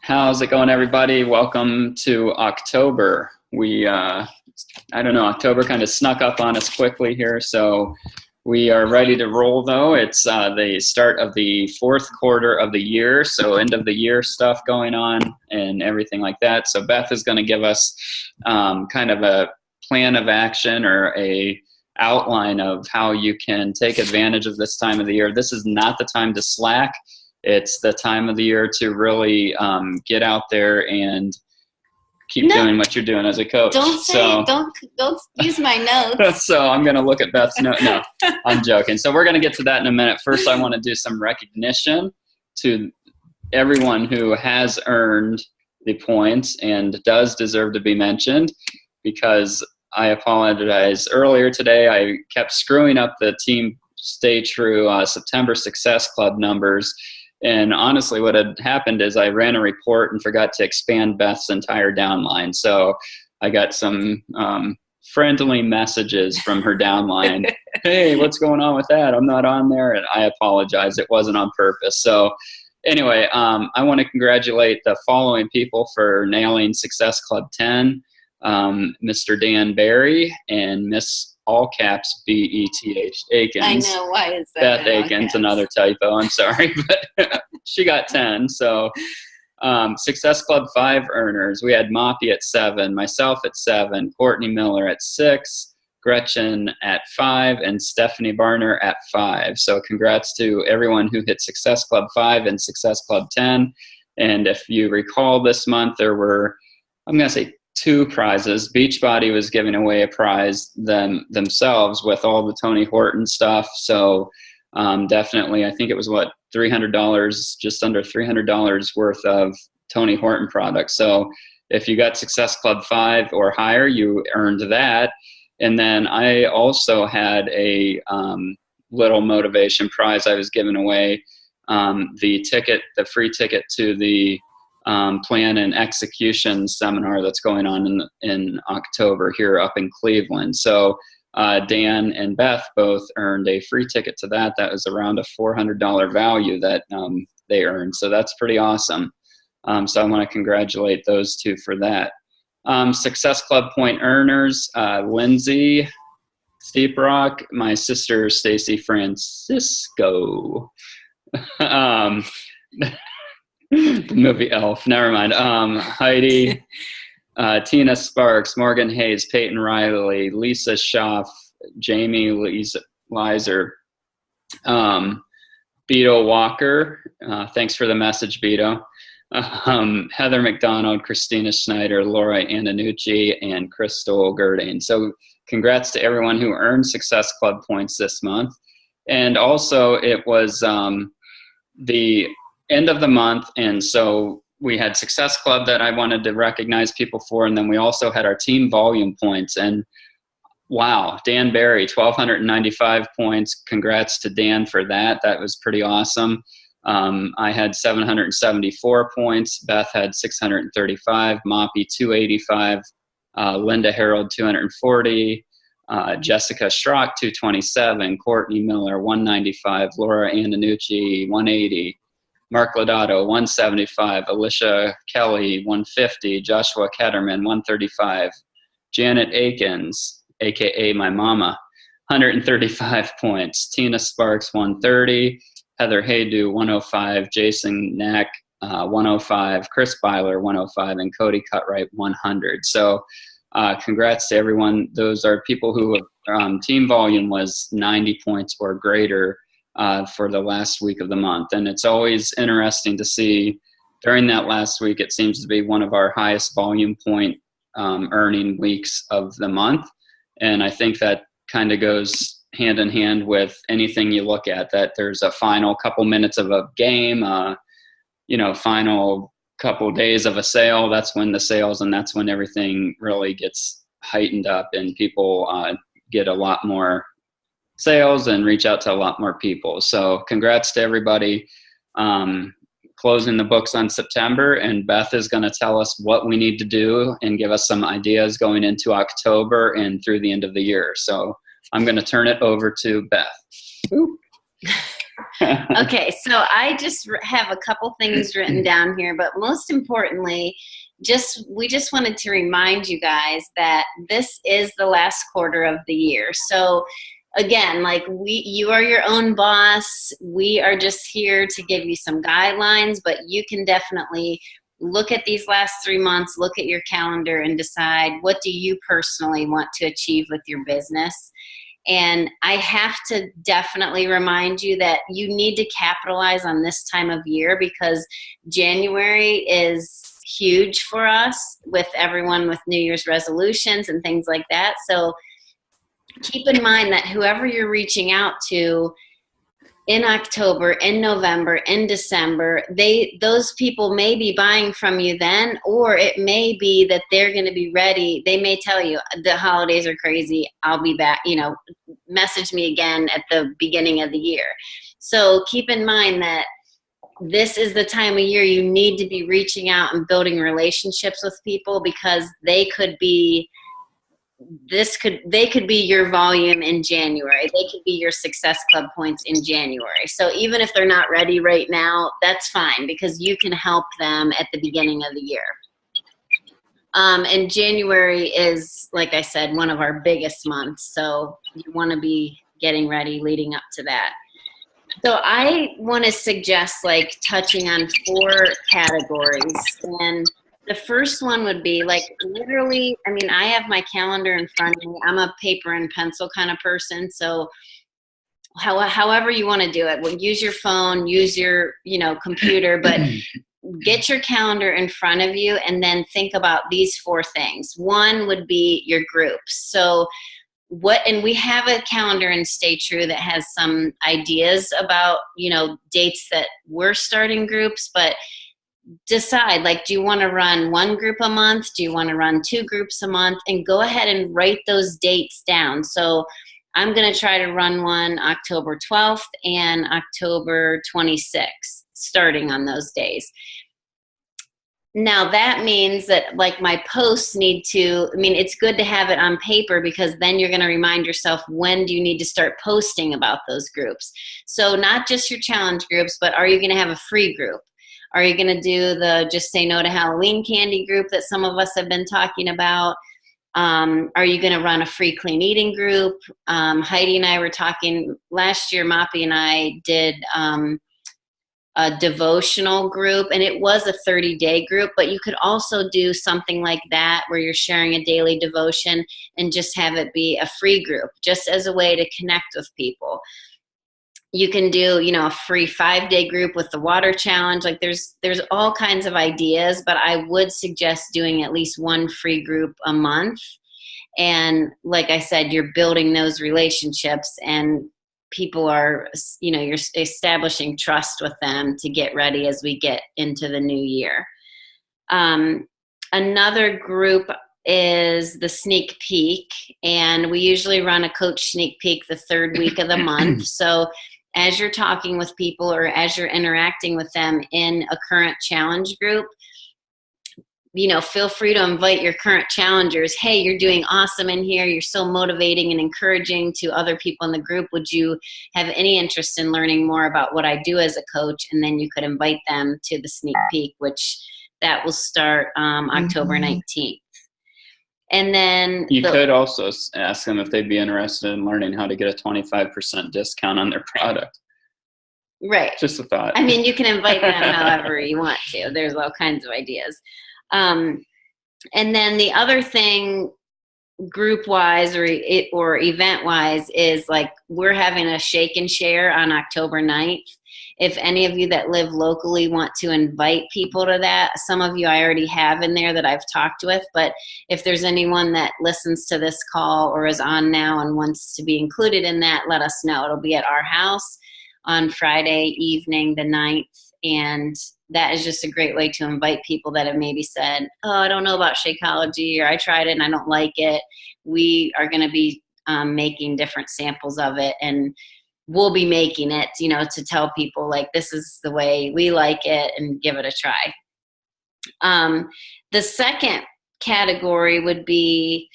How's it going, everybody? Welcome to October. I don't know, October kind of snuck up on us quickly here, so we are ready to roll, though. It's the start of the fourth quarter of the year, so end of the year stuff going on and everything like that. So Beth is going to give us kind of a plan of action or a outline of how you can take advantage of this time of the year. This is not the time to slack. It's the time of the year to really get out there and keep doing what you're doing as a coach. Don't use my notes. So I'm going to look at Beth's note. No, I'm joking. So we're going to get to that in a minute. First, I want to do some recognition to everyone who has earned the points and does deserve to be mentioned, because I apologize. Earlier today, I kept screwing up the Team Stay True September Success Club numbers. And honestly, what had happened is I ran a report and forgot to expand Beth's entire downline. So I got some friendly messages from her downline. Hey, what's going on with that? I'm not on there. And I apologize. It wasn't on purpose. So anyway, I want to congratulate the following people for nailing Success Club 10. Mr. Dan Barry and Miss all caps B-E-T-H Akins. I know, why is Beth that? Akins, another typo, I'm sorry, but she got 10. So Success Club 5 earners, we had Moppy at 7, myself at 7, Courtney Miller at 6, Gretchen at 5, and Stephanie Barner at 5. So congrats to everyone who hit Success Club 5 and Success Club 10. And if you recall, this month there were, I'm going to say, 2 prizes. Beachbody was giving away a prize themselves with all the Tony Horton stuff. So definitely, I think it was $300, just under $300 worth of Tony Horton products. So if you got Success Club 5 or higher, you earned that. And then I also had a little motivation prize I was giving away, the free ticket to the plan and execution seminar that's going on in October here up in Cleveland. So Dan and Beth both earned a free ticket to that. That was around a $400 value that they earned. So that's pretty awesome. So I want to congratulate those two for that. Success Club point earners, Lindsay Steeprock, my sister Stacy Francisco. The movie Elf. Never mind. Heidi, Tina Sparks, Morgan Hayes, Peyton Riley, Lisa Schaff, Jamie Lizer, Beto Walker. Thanks for the message, Beto. Heather McDonald, Christina Schneider, Laura Andanucci, and Crystal Gerding. So congrats to everyone who earned Success Club points this month. And also it was the end of the month, and so we had Success Club that I wanted to recognize people for, and then we also had our team volume points. And wow, Dan Barry, 1,295 points. Congrats to Dan for that. That was pretty awesome. I had 774 points. Beth had 635. Moppy 285. Linda Harold 240. Jessica Schrock 227. Courtney Miller 195. Laura Andanucci 180. Mark Lodato, 175, Alicia Kelly, 150, Joshua Ketterman, 135, Janet Akins, a.k.a. my mama, 135 points, Tina Sparks, 130, Heather Haydu, 105, Jason Knack, 105, Chris Byler, 105, and Cody Cutright, 100. So congrats to everyone. Those are people who team volume was 90 points or greater for the last week of the month. And it's always interesting to see during that last week, it seems to be one of our highest volume point earning weeks of the month. And I think that kind of goes hand in hand with anything you look at, that there's a final couple minutes of a game, final couple days of a sale. That's when the sales, and that's when everything really gets heightened up and people get a lot more sales and reach out to a lot more people. So congrats to everybody. Closing the books on September, and Beth is going to tell us what we need to do and give us some ideas going into October and through the end of the year. So I'm going to turn it over to Beth. Okay, so I just have a couple things written down here, but most importantly, we just wanted to remind you guys that this is the last quarter of the year. So again, like you are your own boss. We are just here to give you some guidelines, but you can definitely look at these last 3 months, look at your calendar and decide, what do you personally want to achieve with your business? And I have to definitely remind you that you need to capitalize on this time of year, because January is huge for us with everyone with New Year's resolutions and things like that. So keep in mind that whoever you're reaching out to in October, in November, in December, those people may be buying from you then, or it may be that they're going to be ready. They may tell you the holidays are crazy, I'll be back, message me again at the beginning of the year. So keep in mind that this is the time of year you need to be reaching out and building relationships with people, because they could be your volume in January. They could be your Success Club points in January. So even if they're not ready right now, that's fine, because you can help them at the beginning of the year. And January is, like I said, one of our biggest months. So you want to be getting ready leading up to that. So I want to suggest touching on 4 categories. And the first one would be literally, I have my calendar in front of me. I'm a paper and pencil kind of person. So however you want to do it, use your phone, use your, computer, but get your calendar in front of you and then think about these 4 things. One would be your groups. So and we have a calendar in Stay True that has some ideas about, dates that we're starting groups, but decide, do you want to run 1 group a month? Do you want to run 2 groups a month? And go ahead and write those dates down. So I'm going to try to run one October 12th and October 26th, starting on those days. Now that means that my posts need to, it's good to have it on paper, because then you're going to remind yourself, when do you need to start posting about those groups? So not just your challenge groups, but are you going to have a free group? Are you going to do the Just Say No to Halloween candy group that some of us have been talking about? Are you going to run a free clean eating group? Heidi and I were talking last year, Moppy and I did a devotional group, and it was a 30-day group, but you could also do something like that where you're sharing a daily devotion and just have it be a free group, just as a way to connect with people. You can do, a free 5-day group with the water challenge. There's all kinds of ideas, but I would suggest doing at least 1 free group a month. And like I said, you're building those relationships, and people are, you're establishing trust with them to get ready as we get into the new year. Another group is the sneak peek, and we usually run a coach sneak peek the 3rd week of the month. So as you're talking with people or as you're interacting with them in a current challenge group, feel free to invite your current challengers. Hey, you're doing awesome in here. You're so motivating and encouraging to other people in the group. Would you have any interest in learning more about what I do as a coach? And then you could invite them to the sneak peek, which that will start October 19th. And then you could also ask them if they'd be interested in learning how to get a 25% discount on their product. Right. Just a thought. You can invite them however you want to. There's all kinds of ideas. And then the other thing, group-wise or event-wise, is we're having a shake and share on October 9th. If any of you that live locally want to invite people to that, some of you I already have in there that I've talked with, but if there's anyone that listens to this call or is on now and wants to be included in that, let us know. It'll be at our house on Friday evening, the 9th, and that is just a great way to invite people that have maybe said, oh, I don't know about Shakeology, or I tried it and I don't like it. We are going to be making different samples of it, and we'll be making it, to tell people this is the way we like it, and give it a try. The second category would be,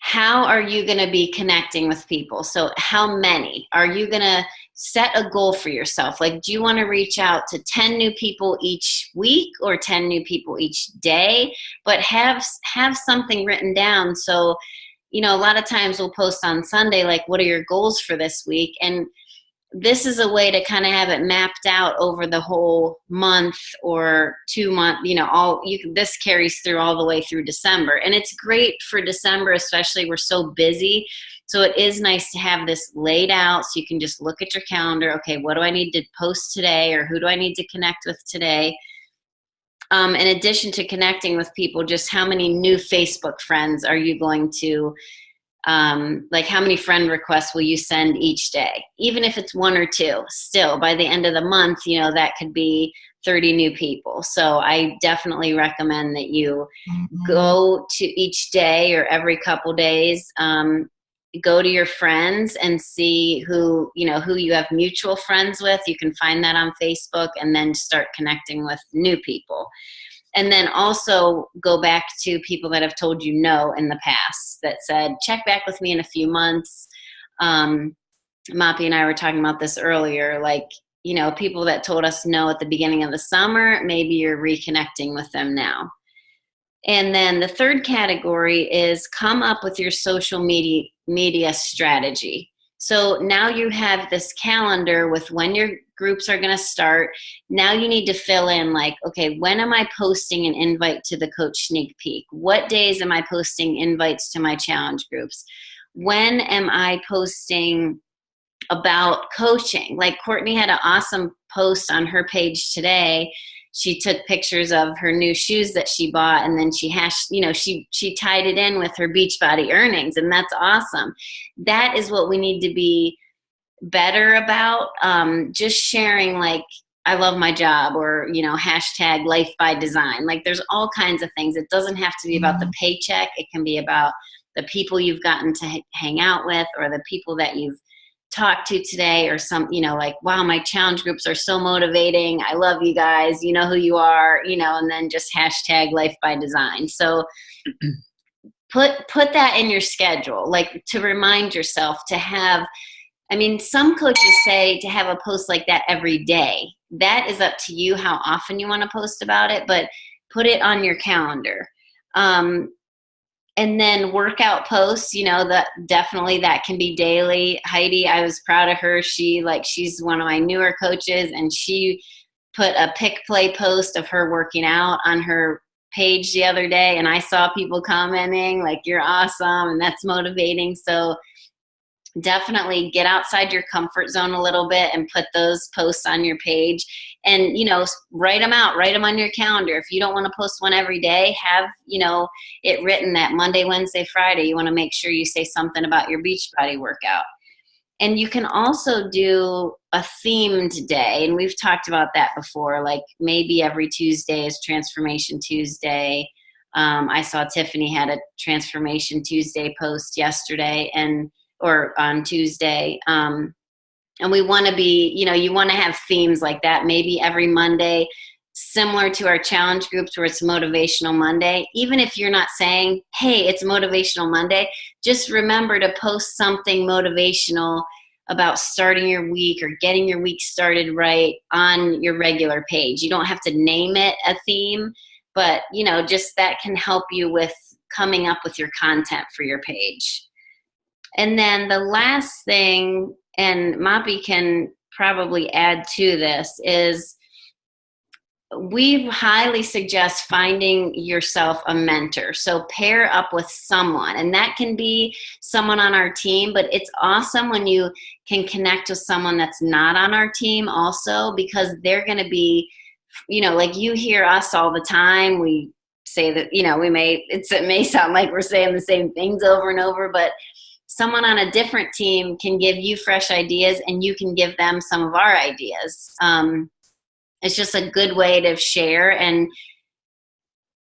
how are you going to be connecting with people? So how many? Are you going to set a goal for yourself. Like, do you want to reach out to 10 new people each week or 10 new people each day? But have something written down. So, you know, a lot of times we'll post on Sunday, like, what are your goals for this week? And this is a way to kind of have it mapped out over the whole month or 2 month, you know, this carries through all the way through December. And it's great for December, especially, we're so busy. So it is nice to have this laid out so you can just look at your calendar. Okay, what do I need to post today, or who do I need to connect with today? In addition to connecting with people, just how many new Facebook friends are you going to like, how many friend requests will you send each day? Even if it's 1 or 2, still by the end of the month, you know, that could be 30 new people. So I definitely recommend that you go to each day or every couple days, go to your friends and see who you have mutual friends with. You can find that on Facebook, and then start connecting with new people. And then also go back to people that have told you no in the past, that said, check back with me in a few months. Moppy and I were talking about this earlier, like, you know, people that told us no at the beginning of the summer, maybe you're reconnecting with them now. And then the third category is come up with your social media strategy. So now you have this calendar with when your groups are going to start. Now you need to fill in, like, okay, when am I posting an invite to the coach sneak peek? What days am I posting invites to my challenge groups? When am I posting about coaching? Like, Courtney had an awesome post on her page today. She took pictures of her new shoes that she bought, and then she tied it in with her Beachbody earnings, and that's awesome. That is what we need to be better about. Just sharing, like, I love my job, or, you know, hashtag life by design. Like, there's all kinds of things. It doesn't have to be about the paycheck. It can be about the people you've gotten to hang out with, or the people that you've talked to today, or some, you know, like, wow, my challenge groups are so motivating. I love you guys. You know who you are, you know, and then just hashtag life by design. So put that in your schedule, like, to remind yourself to have. I mean, some coaches say to have a post like that every day. That is up to you how often you want to post about it, but put it on your calendar. And then workout posts, you know, that can be daily. Heidi, I was proud of her. She's one of my newer coaches, and she put a pick play post of her working out on her page the other day, and I saw people commenting like, you're awesome, and that's motivating. So definitely get outside your comfort zone a little bit and put those posts on your page, and, you know, write them on your calendar. If you don't want to post one every day, have, you know, it written that Monday, Wednesday, Friday, you want to make sure you say something about your Beachbody workout. And you can also do a themed day, and we've talked about that before, like maybe every Tuesday is Transformation Tuesday. I saw Tiffany had a Transformation Tuesday post yesterday, or on Tuesday. And we want to be, you know, you want to have themes like that. Maybe every Monday, similar to our challenge groups where it's Motivational Monday. Even if you're not saying, hey, it's Motivational Monday, just remember to post something motivational about starting your week or getting your week started right on your regular page. You don't have to name it a theme, but, you know, just that can help you with coming up with your content for your page. And then the last thing, and Moppy can probably add to this, is we highly suggest finding yourself a mentor. So pair up with someone, and that can be someone on our team, but it's awesome when you can connect with someone that's not on our team also, because they're going to be, you know, like, you hear us all the time. We say that, you know, it may sound like we're saying the same things over and over, but someone on a different team can give you fresh ideas, and you can give them some of our ideas. It's just a good way to share. And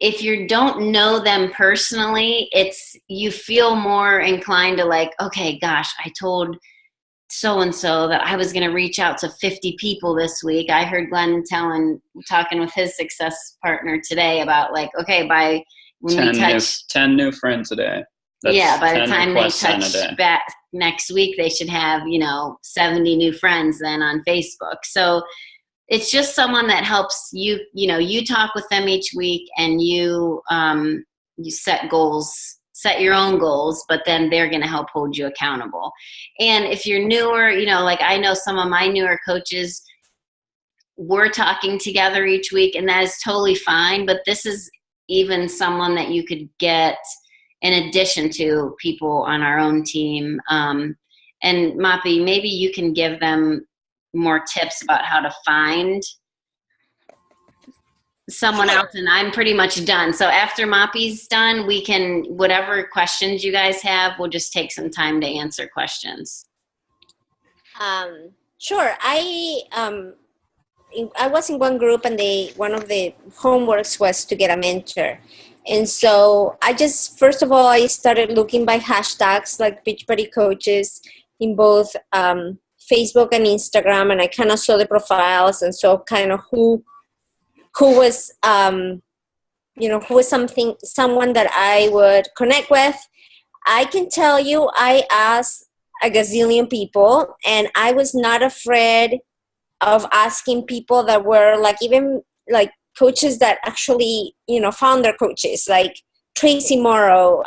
if you don't know them personally, you feel more inclined to, like, okay, gosh, I told so-and-so that I was going to reach out to 50 people this week. I heard Glenn talking with his success partner today about, like, okay, when we touch 10 new friends a day. Yeah, by the 10 time they requests in a touch day. back next week, they should have, 70 new friends then on Facebook. So it's just someone that helps you, you talk with them each week, and you set goals, set your own goals, but then they're going to help hold you accountable. And if you're newer, like I know some of my newer coaches, we're talking together each week, and that is totally fine. But this is even someone that you could get in addition to people on our own team. And Mapi, maybe you can give them more tips about how to find someone else, and I'm pretty much done. So after Mapi's done, we can, whatever questions you guys have, we'll just take some time to answer questions. Sure. I was in one group, and one of the homeworks was to get a mentor. And so first of all, I started looking by hashtags like Beachbody Coaches in both Facebook and Instagram, and I kind of saw the profiles and saw kind of who was someone that I would connect with. I can tell you, I asked a gazillion people, and I was not afraid of asking people that were even coaches that actually, founder coaches like Tracy Morrow,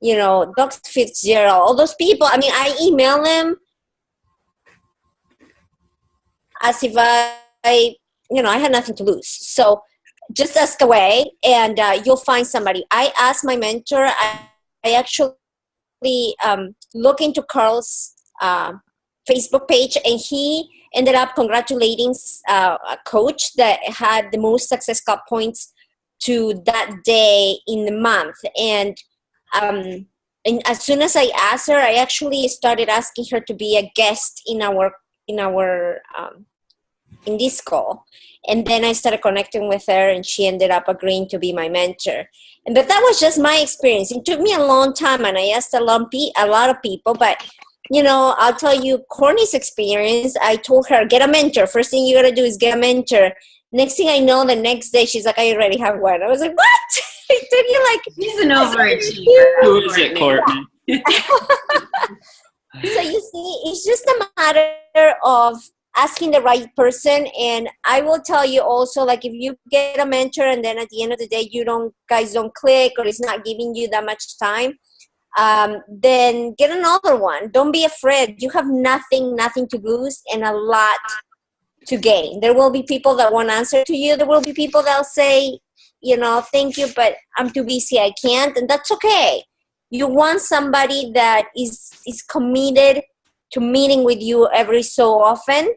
Dr. Fitzgerald, all those people. I mean, I email them as if I had nothing to lose. So just ask away, and you'll find somebody. I asked my mentor. I actually looked into Carl's Facebook page, and he ended up congratulating a coach that had the most Success Cup points to that day in the month. And as soon as I asked her, I actually started asking her to be a guest in this call. And then I started connecting with her, and she ended up agreeing to be my mentor. But that was just my experience. It took me a long time, and I asked a lot of people, but I'll tell you Courtney's experience. I told her, get a mentor. First thing you got to do is get a mentor. Next thing I know, the next day, she's like, I already have one. I was like, what? It took you She's an overachiever. Who is it, Courtney? So you see, it's just a matter of asking the right person. And I will tell you also, if you get a mentor and then at the end of the day, guys don't click, or it's not giving you that much time, then get another one. Don't be afraid. You have nothing to lose and a lot to gain. There will be people that won't answer to you. There will be people that'll say, thank you, but I'm too busy, I can't. And that's okay. You want somebody that is committed to meeting with you every so often.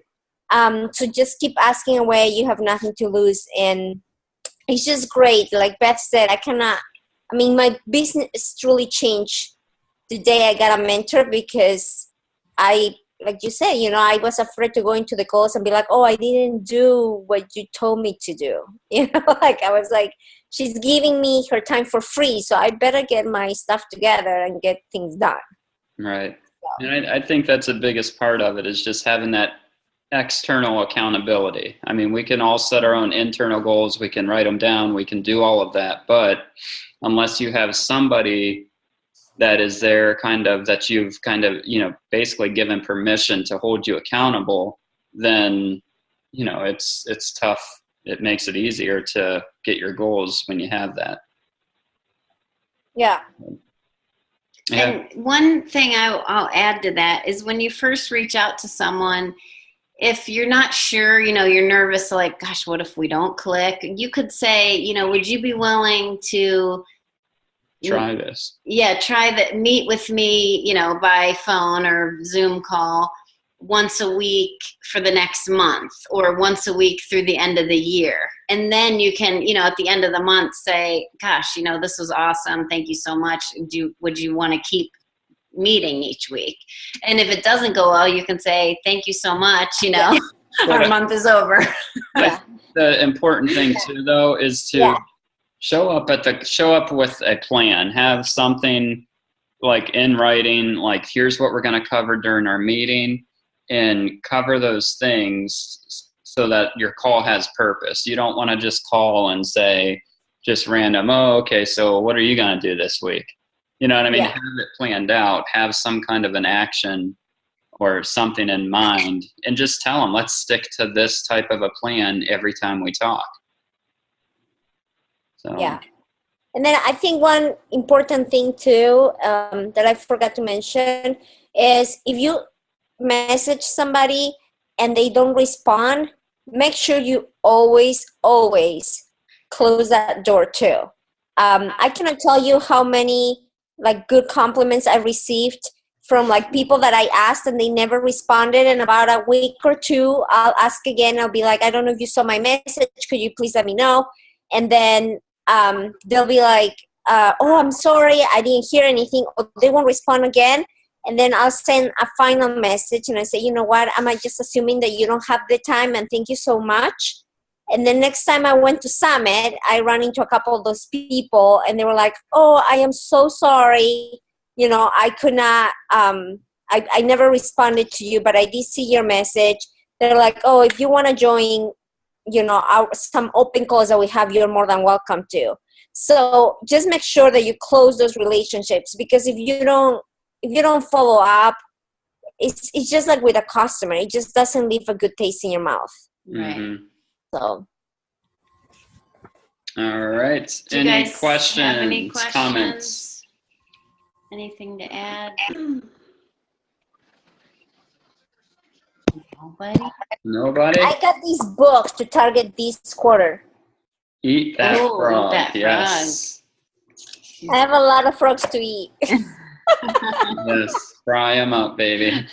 So just keep asking away. You have nothing to lose. And it's just great. Like Beth said, my business truly changed the day I got a mentor, because like you said, I was afraid to go into the calls and be like, oh, I didn't do what you told me to do. I was like, she's giving me her time for free, so I better get my stuff together and get things done. Right. So. And I think that's the biggest part of it, is just having that external accountability. I mean, we can all set our own internal goals. We can write them down. We can do all of that. But unless you have somebody that is there that you've basically given permission to hold you accountable, then, it's tough. It makes it easier to get your goals when you have that. Yeah. And one thing I'll add to that is, when you first reach out to someone, if you're not sure, you're nervous, like, gosh, what if we don't click? You could say, would you be willing to try this? Yeah, meet with me, by phone or Zoom call once a week for the next month, or once a week through the end of the year. And then you can, at the end of the month say, gosh, this was awesome. Thank you so much. Would you want to keep meeting each week? And if it doesn't go well, you can say, thank you so much, our month is over. Yeah. The important thing too, though, is to show up with a plan. Have something in writing, here's what we're going to cover during our meeting, and cover those things so that your call has purpose. You don't want to just call and say just random, oh, okay, so what are you going to do this week? You know what I mean? Yeah. Have it planned out, have some kind of an action or something in mind, and just tell them, let's stick to this type of a plan every time we talk. So, Yeah. And then I think one important thing too, that I forgot to mention, is if you message somebody and they don't respond, make sure you always close that door too. I cannot tell you how many like good compliments I received from like people that I asked and they never responded. And about a week or two, I'll ask again. I'll be like, I don't know if you saw my message. Could you please let me know? And then they'll be like, oh, I'm sorry, I didn't hear anything. Or they won't respond again. And then I'll send a final message and I say, you know what, am I just assuming that you don't have the time, and thank you so much. And then next time I went to Summit, I ran into a couple of those people and they were like, oh, I am so sorry. You know, I could not, I never responded to you, but I did see your message. They're like, oh, if you want to join, you know, some open calls that we have, you're more than welcome to. So just make sure that you close those relationships, because if you don't follow up, it's just like with a customer, it just doesn't leave a good taste in your mouth. Right. mm-hmm. So All right. Do you Any guys questions, have any questions? comments? Anything to add? Nobody? Nobody? I got these books to target this quarter. Eat that Oh, eat frog. that frog. Yes. I have a lot of frogs to eat. Yes. Fry them up, baby.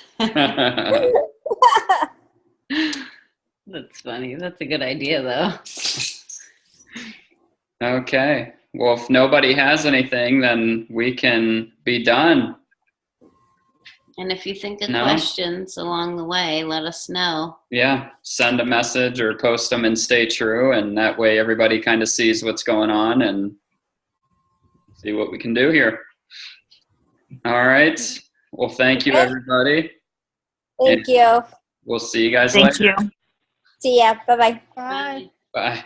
That's funny. That's a good idea, though. Okay. Well, if nobody has anything, then we can be done. And if you think of No? questions along the way, let us know. Yeah. Send a message or post them and Stay True. And that way everybody kind of sees what's going on and see what we can do here. All right. Well, thank you, everybody. Thank you. We'll see you guys Thank later. you. See ya. Bye-bye. Bye. Bye.